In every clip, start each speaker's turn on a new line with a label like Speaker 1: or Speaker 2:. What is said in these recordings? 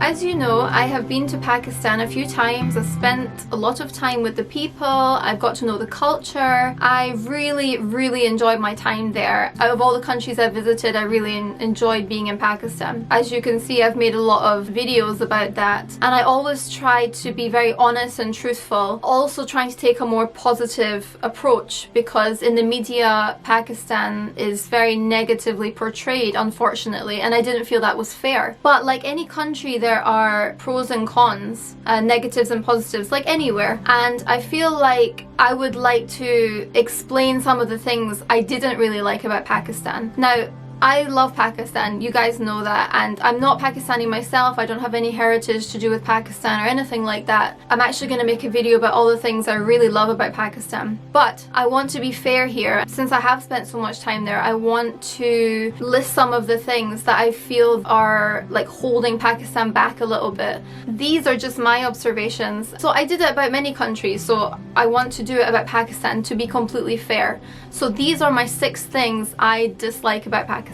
Speaker 1: as you know, I have been to Pakistan a few times. I've spent a lot of time with the people. I've got to know the culture. I really enjoyed my time there. Out of all the countries I've visited, I really enjoyed being in Pakistan. As you can see, I've made a lot of videos about that, and I always try to be very honest and truthful, also trying to take a more positive approach, because in the media Pakistan is very negatively portrayed, unfortunately, and I didn't feel that was fair. But like any country, there are pros and cons, negatives and positives, like anywhere, and I feel like I would like to explain some of the things I didn't really like about Pakistan. Now, I love Pakistan, you guys know that, and I'm not Pakistani myself. I don't have any heritage to do with Pakistan or anything like that. I'm actually going to make a video about all the things I really love about Pakistan. But I want to be fair here. Since I have spent so much time there, I want to list some of the things that I feel are like holding Pakistan back a little bit. These are just my observations. So I did it about many countries, so I want to do it about Pakistan to be completely fair. So these are my 6 things I dislike about Pakistan.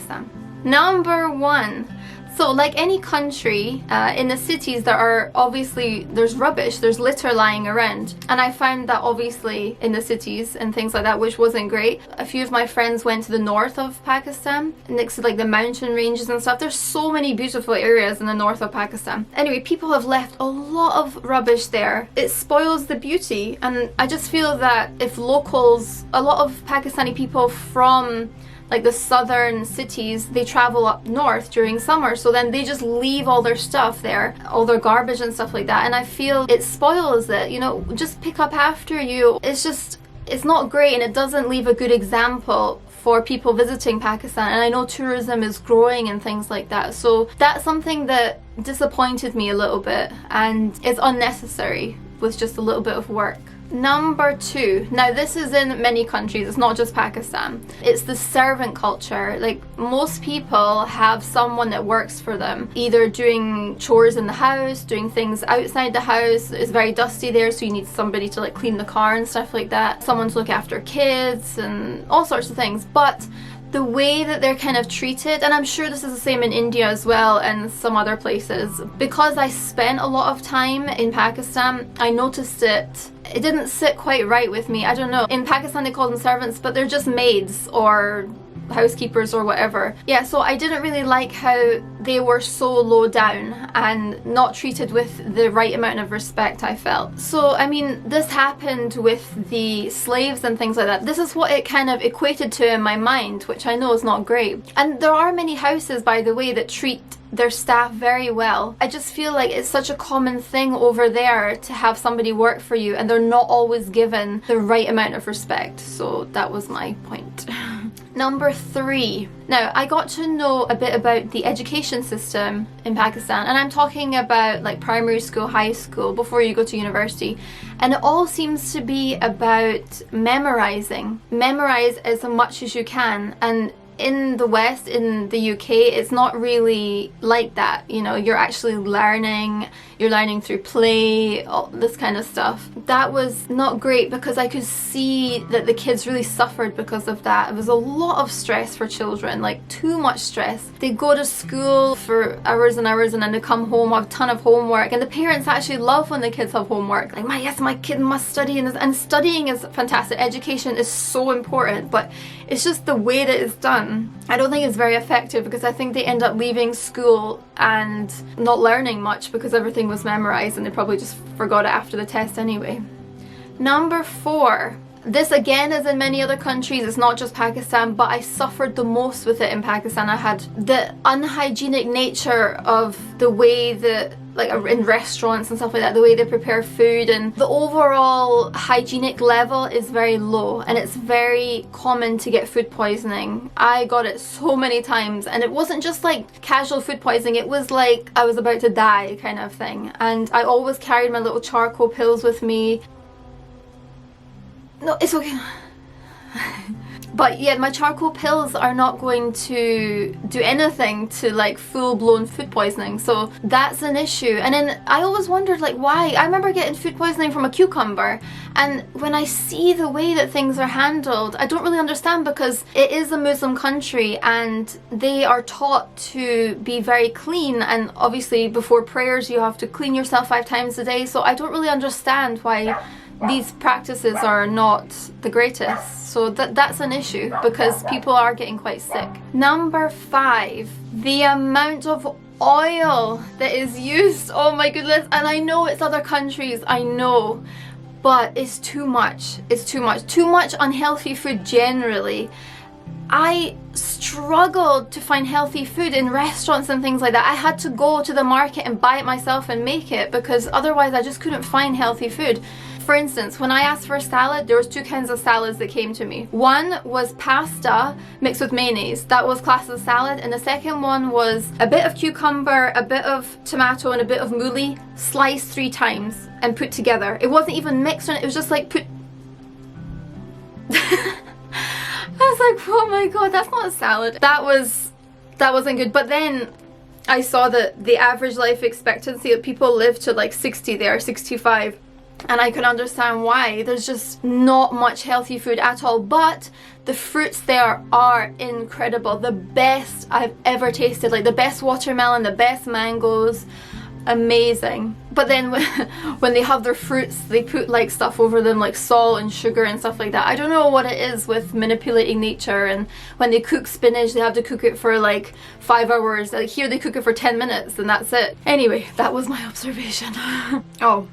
Speaker 1: Number 1. So like any country, in the cities there's rubbish, there's litter lying around, and I found that obviously in the cities and things like that, which wasn't great. A few of my friends went to the north of Pakistan, next to like the mountain ranges and stuff. There's so many beautiful areas in the north of Pakistan. Anyway, people have left a lot of rubbish there. It spoils the beauty, and I just feel that if locals, a lot of Pakistani people from like the southern cities, they travel up north during summer, so then they just leave all their stuff there, all their garbage and stuff like that, and I feel it spoils it, you know, just pick up after you. It's not great, and it doesn't leave a good example for people visiting Pakistan, and I know tourism is growing and things like that, so that's something that disappointed me a little bit, and it's unnecessary with just a little bit of work. Number 2. Now this is in many countries, it's not just Pakistan. It's the servant culture. Like most people have someone that works for them, either doing chores in the house, doing things outside the house. It's very dusty there, so you need somebody to like clean the car and stuff like that. Someone to look after kids and all sorts of things. But the way that they're kind of treated, and I'm sure this is the same in India as well and some other places, because I spent a lot of time in Pakistan, I noticed it didn't sit quite right with me. I don't know. In Pakistan they call them servants, but they're just maids or housekeepers or whatever. Yeah, so I didn't really like how they were so low down and not treated with the right amount of respect, I felt. So I mean, this happened with the slaves and things like that. This is what it kind of equated to in my mind, which I know is not great. And there are many houses, by the way, that treat their staff very well. I just feel like it's such a common thing over there to have somebody work for you, and they're not always given the right amount of respect. So that was my point. Number 3. Now, I got to know a bit about the education system in Pakistan, and I'm talking about like primary school, high school, before you go to university, and it all seems to be about memorizing. Memorize as much as you can, and in the West, in the UK, it's not really like that. You know, you're actually learning, you're learning through play, all this kind of stuff. That was not great because I could see that the kids really suffered because of that. It was a lot of stress for children, like too much stress. They go to school for hours and hours, and then they come home, have a ton of homework, and the parents actually love when the kids have homework. Like, yes, my kid must study, and studying is fantastic. Education is so important, but it's just the way that it's done. I don't think it's very effective, because I think they end up leaving school and not learning much because everything was memorized, and they probably just forgot it after the test anyway. Number 4. This again is in many other countries, it's not just Pakistan, but I suffered the most with it in Pakistan. I had the unhygienic nature of the way that, like in restaurants and stuff like that, the way they prepare food, and the overall hygienic level is very low, and it's very common to get food poisoning. I got it so many times, and it wasn't just like casual food poisoning, it was like I was about to die kind of thing. And I always carried my little charcoal pills with me. No, it's okay. But yeah, my charcoal pills are not going to do anything to like full-blown food poisoning, so that's an issue. And then I always wondered like why. I remember getting food poisoning from a cucumber, and when I see the way that things are handled, I don't really understand, because it is a Muslim country and they are taught to be very clean, and obviously before prayers you have to clean yourself 5 times a day, so I don't really understand why these practices are not the greatest. So that's an issue, because people are getting quite sick. Number 5, the amount of oil that is used. Oh my goodness. And I know it's other countries, I know, but it's too much. It's too much. Too much unhealthy food generally. I struggled to find healthy food in restaurants and things like that. I had to go to the market and buy it myself and make it, because otherwise I just couldn't find healthy food. For instance, when I asked for a salad, there was 2 kinds of salads that came to me. One was pasta mixed with mayonnaise. That was classed as salad. And the second one was a bit of cucumber, a bit of tomato, and a bit of mooli sliced 3 times and put together. It wasn't even mixed, it was just like put... I was like, oh my god, that's not a salad. That wasn't good. But then I saw that the average life expectancy of people live to like 60 there, 65. And I can understand why. There's just not much healthy food at all. But the fruits there are incredible. The best I've ever tasted. Like the best watermelon, the best mangoes. Amazing. But then when they have their fruits, they put like stuff over them, like salt and sugar and stuff like that. I don't know what it is with manipulating nature. And when they cook spinach, they have to cook it for like 5 hours. Like here they cook it for 10 minutes and that's it. Anyway, that was my observation. Oh.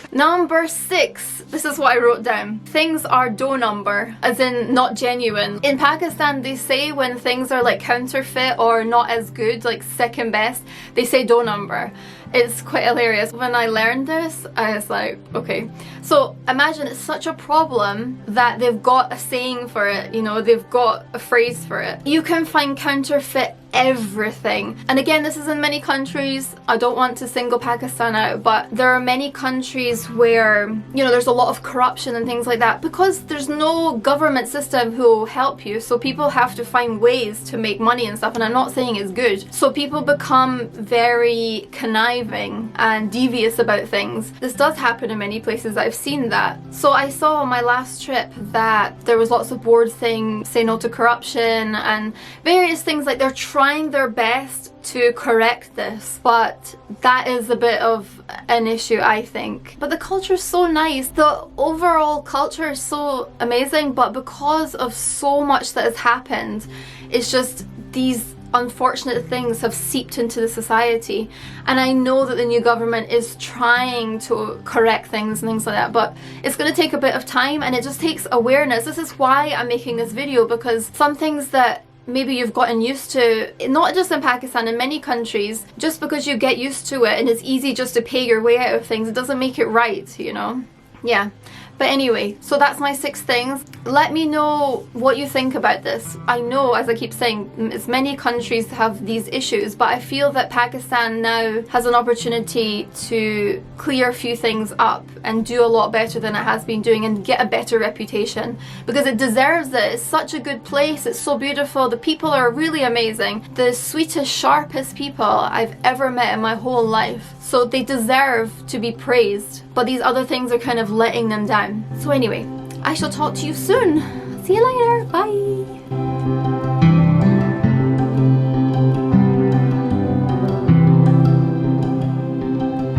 Speaker 1: Number 6, this is what I wrote down. Things are dough number, as in not genuine. In Pakistan, they say when things are like counterfeit or not as good, like second best, they say dough number. It's quite hilarious. When I learned this, I was like, okay. So imagine it's such a problem that they've got a saying for it, you know, they've got a phrase for it. You can find counterfeit everything. And again, this is in many countries. I don't want to single Pakistan out, but there are many countries where, you know, there's a lot of corruption and things like that, because there's no government system who will help you. So people have to find ways to make money and stuff, and I'm not saying it's good. So people become very conniving and devious about things. This does happen in many places. I've seen that. So I saw on my last trip that there was lots of boards saying say no to corruption and various things, like they're trying their best to correct this, but that is a bit of an issue, I think. But the culture is so nice. The overall culture is so amazing, but because of so much that has happened, it's just these unfortunate things have seeped into the society. And I know that the new government is trying to correct things and things like that, but it's going to take a bit of time, and it just takes awareness. This is why I'm making this video, because some things that maybe you've gotten used to, not just in Pakistan, in many countries, just because you get used to it and it's easy just to pay your way out of things, it doesn't make it right, you know? Yeah. But anyway, so that's my 6 things. Let me know what you think about this. I know, as I keep saying, as many countries have these issues, but I feel that Pakistan now has an opportunity to clear a few things up and do a lot better than it has been doing and get a better reputation, because it deserves it. It's such a good place. It's so beautiful. The people are really amazing. The sweetest, sharpest people I've ever met in my whole life. So they deserve to be praised, but these other things are kind of letting them down. So anyway, I shall talk to you soon. See you later. Bye.